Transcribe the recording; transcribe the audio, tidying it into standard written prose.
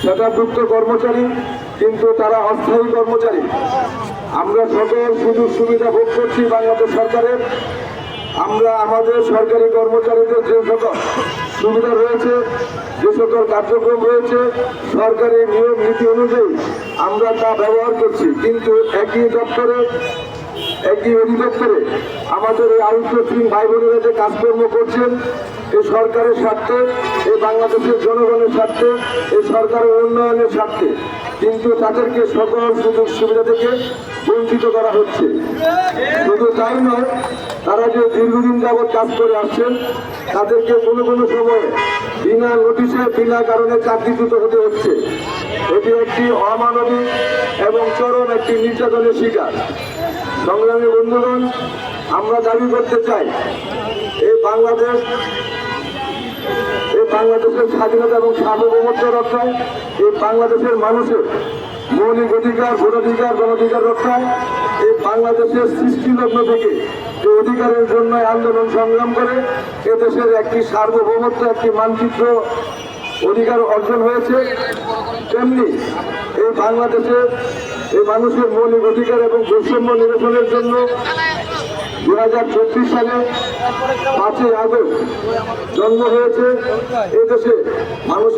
সেটাভুক্ত কর্মচারী, কিন্তু তারা অস্থায়ী কর্মচারী। আমরা সকল সুযোগ সুবিধা ভোগ করছি বাংলাদেশ সরকারের। আমরা আমাদের সরকারি কর্মচারীদের যে সকল সুবিধা রয়েছে, যে সকল কার্যক্রম রয়েছে, সরকারি নিয়ম নীতি অনুযায়ী আমরা তা ব্যবহার করছি। কিন্তু একই দপ্তরে, একই অধিদপ্তরে আমাদের এই আউটসোর্সিং ভাই বোনেরা যে কাজকর্ম করছেন, এই সরকারের স্বার্থে, এই বাংলাদেশের জনগণের স্বার্থে, এই সরকারের উন্নয়নের স্বার্থে, কিন্তু তাদেরকে সকল সুযোগ সুবিধা থেকে বঞ্চিত করা হচ্ছে। শুধু তাই নয়, তারা যে দীর্ঘদিন যাবৎ কাজ করে আসছেন, তাদেরকে কোনো কোনো সময়ে বিনা নোটিশে, বিনা কারণে চাকরিচ্যুত হতে হচ্ছে। এটি একটি অমানবিক এবং চরম একটি নির্যাতনের শিকার। সংগ্রামী বন্ধুগণ, আমরা দাবি করতে চাই, এই বাংলাদেশের স্বাধীনতা এবং সার্বভৌমত্ব রক্ষায়, এই বাংলাদেশের মানুষের মৌলিক অধিকার, ভোটাধিকার, গণঅধিকার রক্ষায়, এই বাংলাদেশের সৃষ্টিলগ্ন থেকে যে অধিকারের জন্য আন্দোলন সংগ্রাম করে এদেশের একটি সার্বভৌমত্ব, একটি মানচিত্র অধিকার অর্জন হয়েছে, তেমনি এই বাংলাদেশের এই মানুষের মৌলিক অধিকার এবং বৈষম্য নিরসনের জন্য 2024 সালে 5ই আগস্ট জন্ম হয়েছে এদেশে মানুষ।